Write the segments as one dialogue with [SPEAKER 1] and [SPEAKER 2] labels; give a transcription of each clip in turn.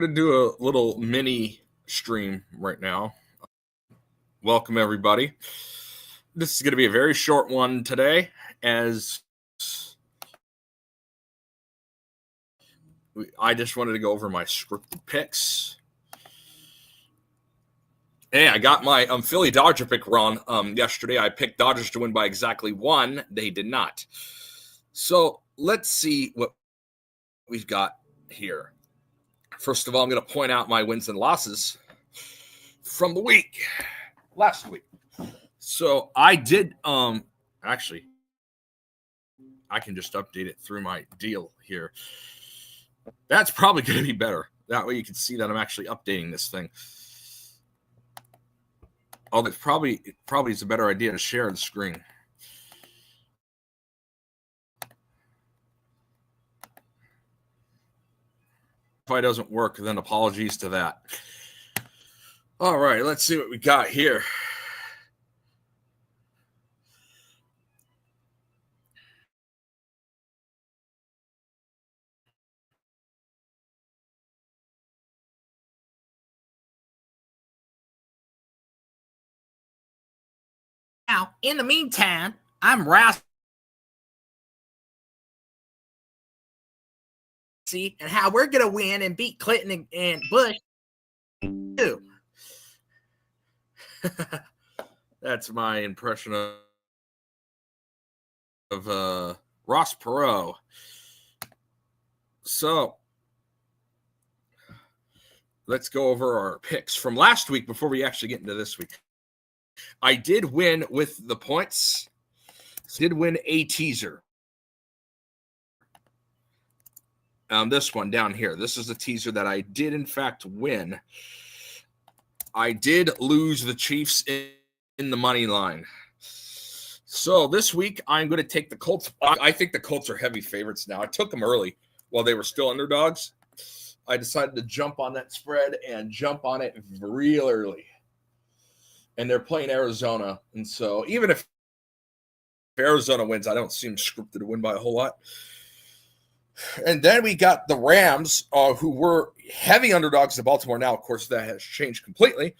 [SPEAKER 1] going to do a little mini stream right now. Welcome, everybody. This is going to be a very short one today, as I just wanted to go over my scripted picks. Hey, I got my Philly Dodger pick wrong yesterday. I picked Dodgers to win by exactly 1. They did not. So let's see what we've got here. First of all, I'm going to point out my wins and losses from the week, last week. So I did, actually, I can just update it through my deal here. That's probably going to be better. That way you can see that I'm actually updating this thing. Although it probably is a better idea to share the screen. If it doesn't work, then apologies to that. All right, let's see what we got here.
[SPEAKER 2] Now, in the meantime, I'm Rousey, and how we're going to win and beat Clinton and Bush. Too.
[SPEAKER 1] That's my impression of Ross Perot. So let's go over our picks from last week before we actually get into this week. I did win with the points. Did win a teaser. This one down here. This is a teaser that I did, in fact, win. I did lose the Chiefs in the money line. So this week, I'm going to take the Colts. I think the Colts are heavy favorites now. I took them early while they were still underdogs. I decided to jump on that spread and jump on it real early. And they're playing Arizona. And so even if Arizona wins, I don't seem scripted to win by a whole lot. And then we got the Rams, who were heavy underdogs to Baltimore. Now, of course, that has changed completely.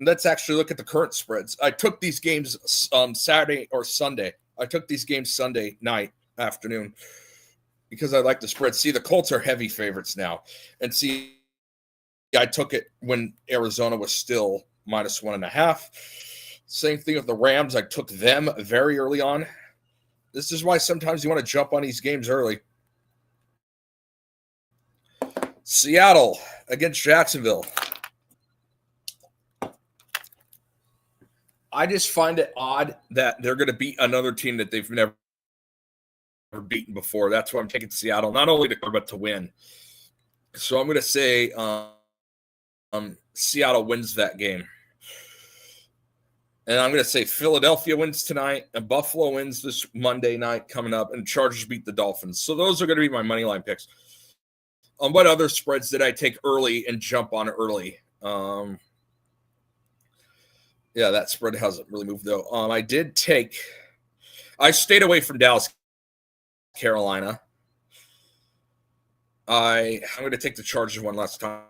[SPEAKER 1] Let's actually look at the current spreads. I took these games Saturday or Sunday. I took these games Sunday night, afternoon, because I like the spread. See, the Colts are heavy favorites now. And see, I took it when Arizona was still minus 1.5. Same thing with the Rams. I took them very early on. This is why sometimes you want to jump on these games early. Seattle against Jacksonville. I just find it odd that they're going to beat another team that they've never beaten before. That's why I'm taking Seattle, not only to cover, but to win. So I'm going to say Seattle wins that game. And I'm going to say Philadelphia wins tonight, and Buffalo wins this Monday night coming up, and Chargers beat the Dolphins. So those are going to be my money line picks. What other spreads did I take early and jump on early? Yeah, that spread hasn't really moved, though. I stayed away from Dallas, Carolina. I'm going to take the Chargers one last time.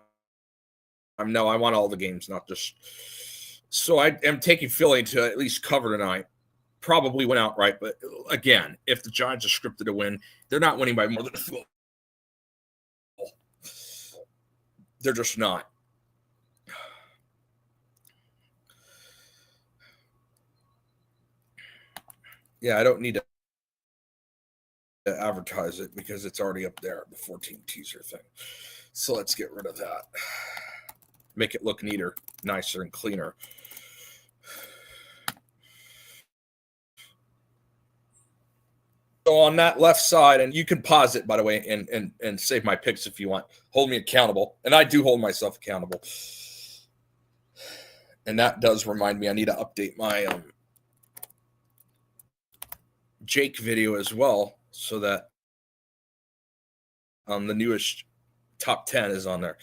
[SPEAKER 1] No, I want all the games, not just. So I am taking Philly to at least cover tonight. Probably win outright, but again, if the Giants are scripted to win, they're not winning by more than a field goal. They're just not. Yeah, I don't need to advertise it because it's already up there, the 14 teaser thing. So let's get rid of that. Make it look neater, nicer, and cleaner. So on that left side, and you can pause it, by the way, and save my picks if you want. Hold me accountable. And I do hold myself accountable. And that does remind me I need to update my Jake video as well so that the newest top 10 is on there.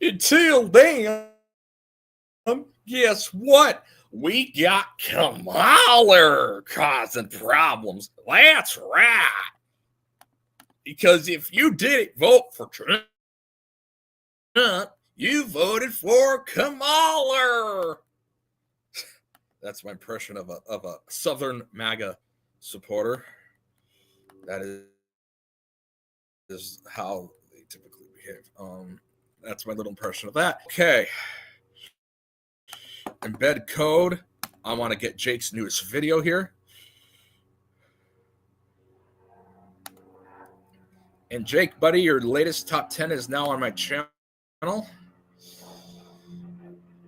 [SPEAKER 1] Until then, guess what? We got Kamala causing problems. That's right. Because if you didn't vote for Trump, you voted for Kamala. That's my impression of a Southern MAGA supporter. That is how they typically behave. That's my little impression of that. Okay. Embed code. I want to get Jake's newest video here. And Jake, buddy, your latest top 10 is now on my channel.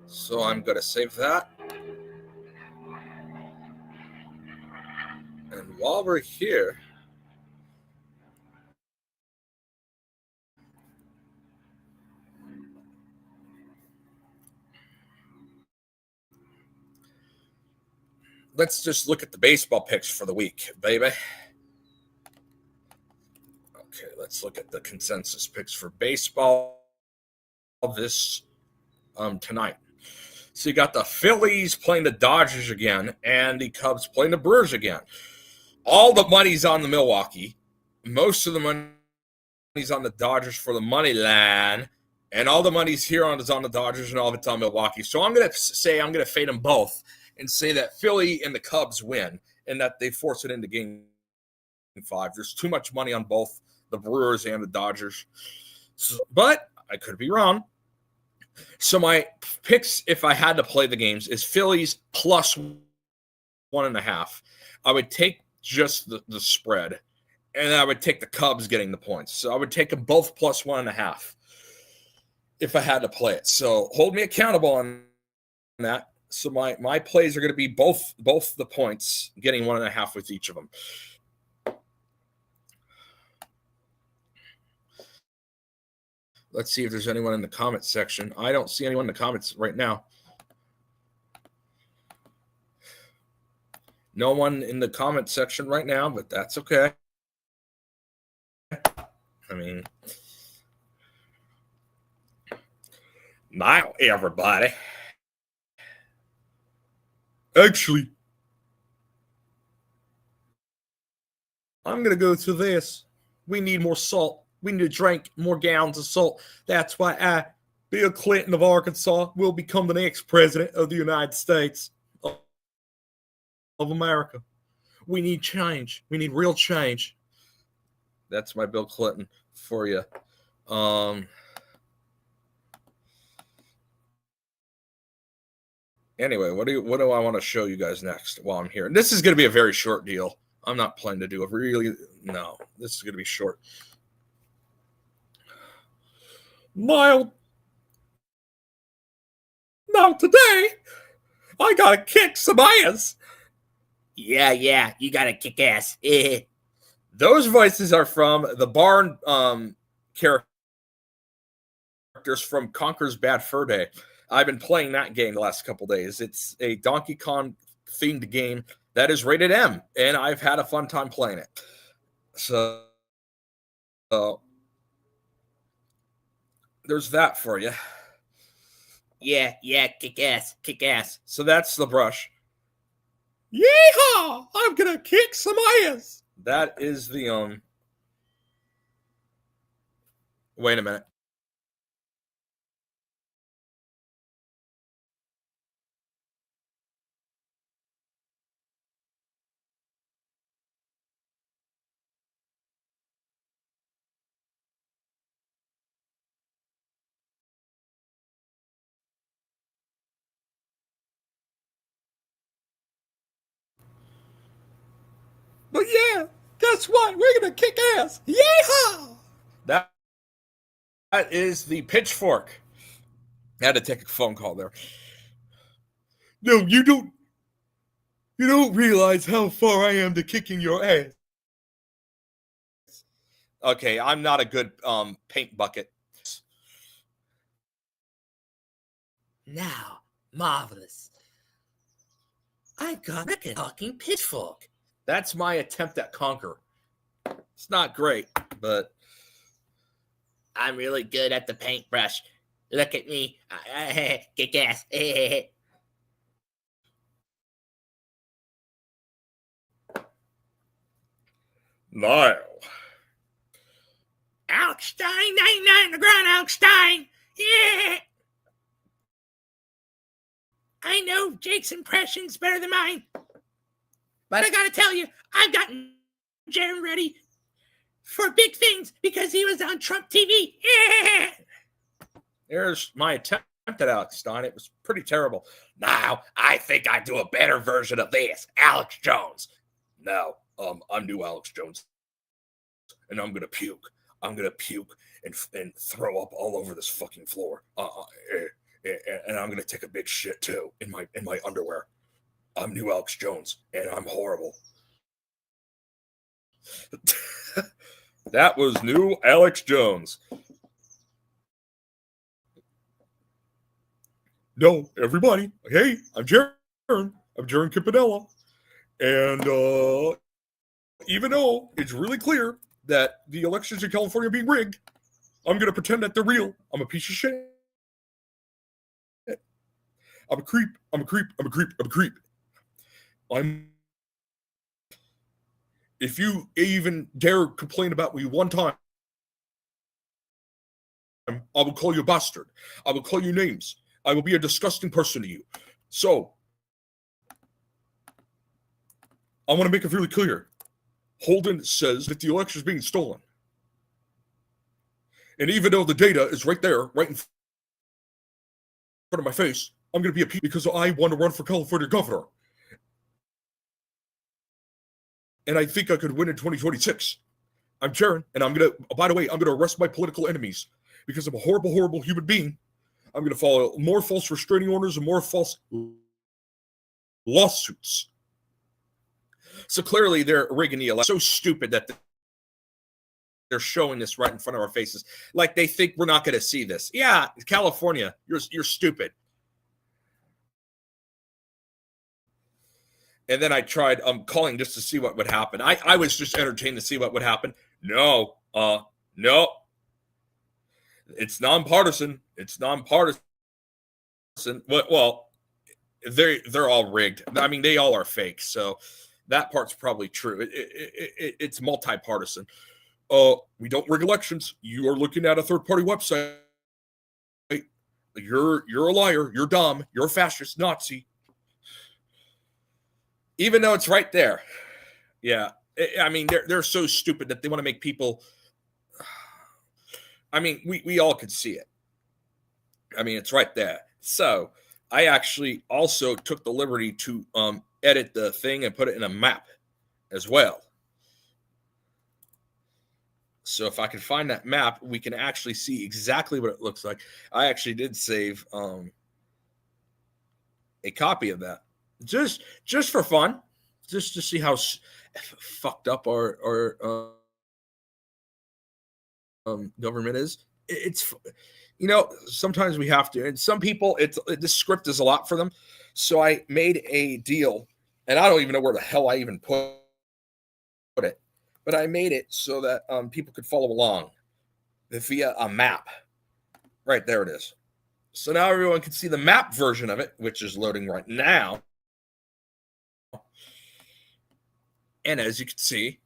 [SPEAKER 1] So I'm going to save that. And while we're here, let's just look at the baseball picks for the week, baby. Okay, let's look at the consensus picks for baseball this tonight. So you got the Phillies playing the Dodgers again, and the Cubs playing the Brewers again. All the money's on the Milwaukee. Most of the money's on the Dodgers for the money line, and all the money's here is on the Dodgers, and all of it's on Milwaukee. So I'm going to fade them both and say that Philly and the Cubs win, and that they force it into Game 5. There's too much money on both the Brewers and the Dodgers. So, but I could be wrong. So my picks, if I had to play the games, is Phillies plus 1.5. I would take just the spread, and I would take the Cubs getting the points. So I would take them both plus 1.5 if I had to play it. So hold me accountable on that. So my plays are going to be both the points, getting 1.5 with each of them. Let's see if there's anyone in the comments section. I don't see anyone in the comments right now. No one in the comment section right now, but that's okay. I mean, now everybody. Actually, I'm going to go to this. We need more salt. We need to drink more gallons of salt. That's why Bill Clinton of Arkansas, will become the next president of the United States of America. We need change. We need real change. That's my Bill Clinton for you. Anyway, what do I want to show you guys next while I'm here? And this is going to be a very short deal. I'm not planning to do no. This is going to be short. Mild. Now today, I gotta kick some ass. Yeah, you gotta kick ass. Those voices are from the Barn characters from Conker's Bad Fur Day. I've been playing that game the last couple days. It's a Donkey Kong themed game that is rated M, and I've had a fun time playing it. So there's that for you. Yeah, kick ass. So that's the brush. Yeehaw! I'm gonna kick some ass. That is the Wait a minute. But yeah, guess what? We're gonna kick ass. Yeehaw! That is the pitchfork. I had to take a phone call there. No, you don't realize how far I am to kicking your ass. Okay, I'm not a good paint bucket.
[SPEAKER 2] Now, marvelous. I got a talking pitchfork.
[SPEAKER 1] That's my attempt at Conquer. It's not great, but
[SPEAKER 2] I'm really good at the paintbrush. Look at me. Kick ass.
[SPEAKER 1] Now,
[SPEAKER 2] Alex Stein, 99 on the ground, Alex Stein. Yeah. I know Jake's impression's better than mine. But I gotta tell you, I've gotten Jaron ready for big things because he was on Trump TV. Yeah.
[SPEAKER 1] There's my attempt at Alex Stein. It was pretty terrible. Now, I think I do a better version of this. Alex Jones. No, I'm new Alex Jones. And I'm going to puke. I'm going to puke and throw up all over this fucking floor. And I'm going to take a big shit, too, in my underwear. I'm new Alex Jones, and I'm horrible. That was new Alex Jones. No, everybody. Hey, I'm Jaron. I'm Jaron Campanella. And even though it's really clear that the elections in California are being rigged, I'm going to pretend that they're real. I'm a piece of shit. I'm a creep. I'm a creep. I'm a creep. I'm a creep. If you even dare complain about me one time, I will call you a bastard. I will call you names. I will be a disgusting person to you. So, I want to make it really clear. Holden says that the election is being stolen. And even though the data is right there, right in front of my face, I'm going to be a piece because I want to run for California governor. And I think I could win in 2026. I'm Jaron, and I'm going to, by the way, I'm going to arrest my political enemies because I'm a horrible, horrible human being. I'm going to follow more false restraining orders and more false lawsuits. So clearly they're rigging the election. So stupid that they're showing this right in front of our faces. Like they think we're not going to see this. Yeah, California, you're stupid. And then I tried calling just to see what would happen. I was just entertained to see what would happen. No. It's nonpartisan. It's nonpartisan. Well, they're all rigged. I mean, they all are fake. So that part's probably true. It's multi-partisan. We don't rig elections. You are looking at a third-party website. You're a liar. You're dumb. You're a fascist Nazi. Even though it's right there. Yeah. I mean, they're so stupid that they want to make people. I mean, we all could see it. I mean, it's right there. So I actually also took the liberty to edit the thing and put it in a map as well. So if I can find that map, we can actually see exactly what it looks like. I actually did save a copy of that just for fun, just to see how fucked up our government is. It's, you know, sometimes we have to, and some people, this script is a lot for them. So I made a deal, and I don't even know where the hell I even put it, but I made it so that people could follow along via a map. Right there it is. So now everyone can see the map version of it, which is loading right now. And as you can see,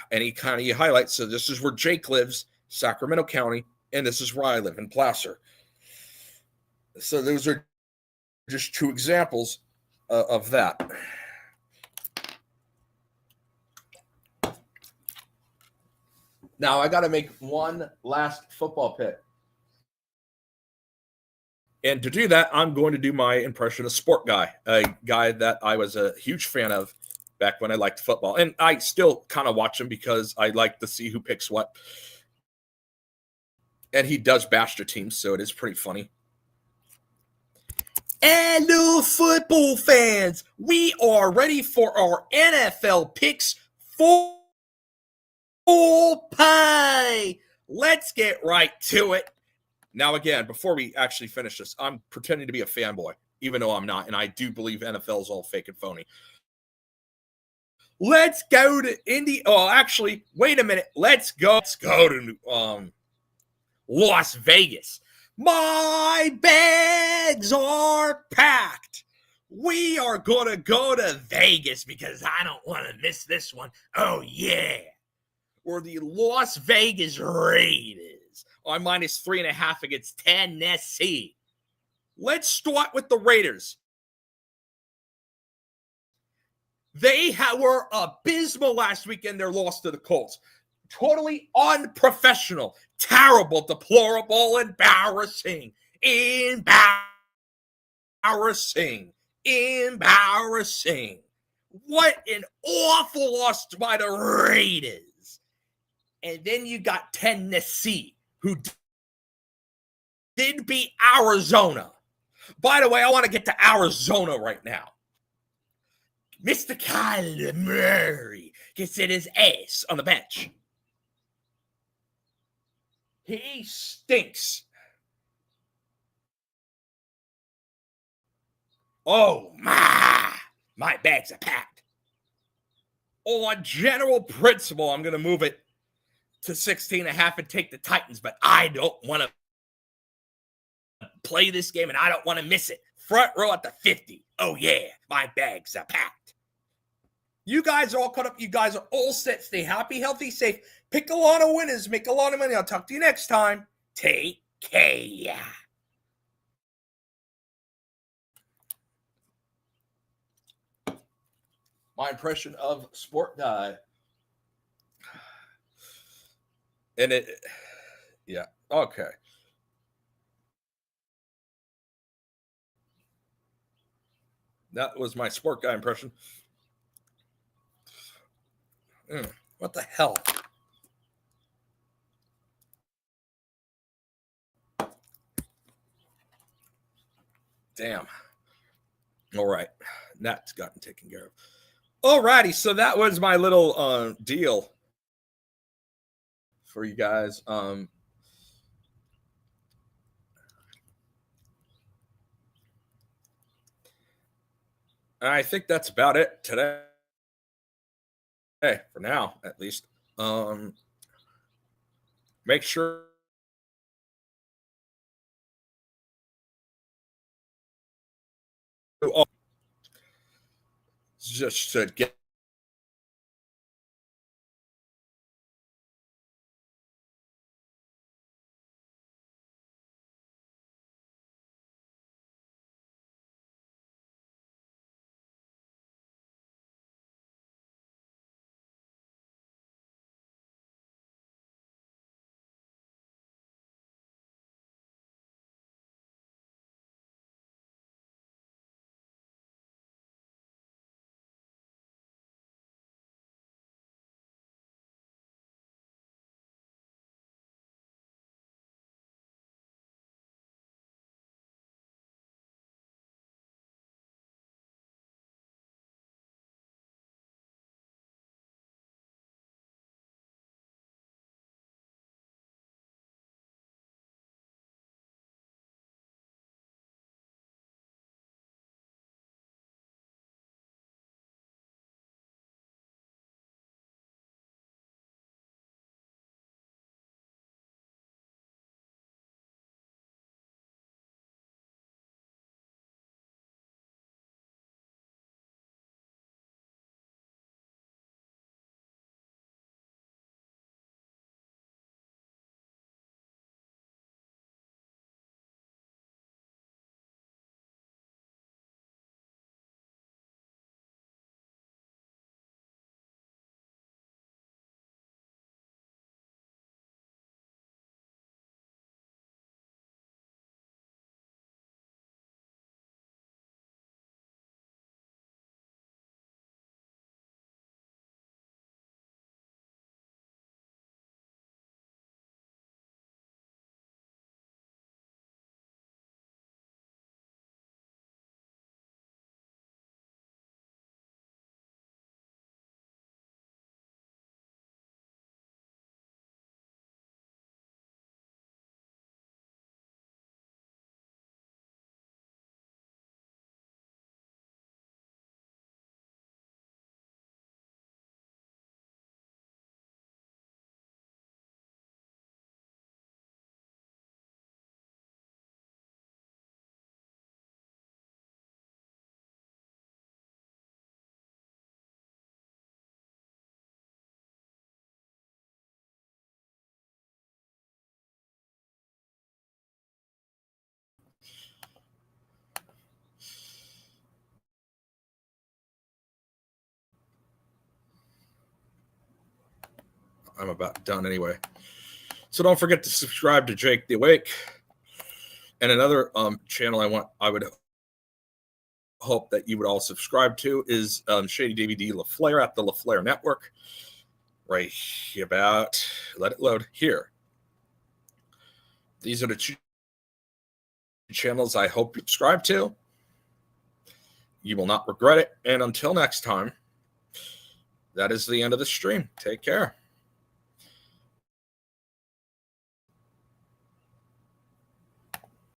[SPEAKER 1] any kind of highlights. So this is where Jake lives, Sacramento County, and this is where I live in Placer. So those are just two examples of that. Now I got to make one last football pick. And to do that, I'm going to do my impression of Sport Guy, a guy that I was a huge fan of back when I liked football. And I still kind of watch him because I like to see who picks what. And he does bash the team, so it is pretty funny. Hello, football fans. We are ready for our NFL picks full pie. Let's get right to it. Now, again, before we actually finish this, I'm pretending to be a fanboy, even though I'm not, and I do believe NFL is all fake and phony. Let's go to Indy. Oh, actually, wait a minute. Let's go to Las Vegas. My bags are packed. We are going to go to Vegas because I don't want to miss this one. Oh, yeah. were the Las Vegas Raiders on -3.5 against Tennessee. Let's start with the Raiders. They were abysmal last weekend. Their loss to the Colts. Totally unprofessional, terrible, deplorable, embarrassing. What an awful loss by the Raiders. And then you got Tennessee, who did beat Arizona. By the way, I want to get to Arizona right now. Mr. Kyler Murray can sit his ass on the bench. He stinks. Oh, my bags are packed. On general principle, I'm going to move it to 16.5 and take the Titans, but I don't want to play this game and I don't want to miss it. Front row at the 50. Oh, yeah, my bags are packed. You guys are all caught up. You guys are all set. Stay happy, healthy, safe. Pick a lot of winners. Make a lot of money. I'll talk to you next time. Take care. My impression of sport guy. And yeah, okay. That was my sport guy impression. What the hell? Damn. All right. That's gotten taken care of. All righty. So that was my little deal for you guys. And I think that's about it today. Hey, for now, at least. Make sure just to get I'm about done anyway. So don't forget to subscribe to Jake the Awake. And another channel I would hope that you would all subscribe to is Shady DVD LaFleur at the LaFleur Network. Right about, let it load here. These are the two channels I hope you subscribe to. You will not regret it. And until next time, that is the end of the stream. Take care.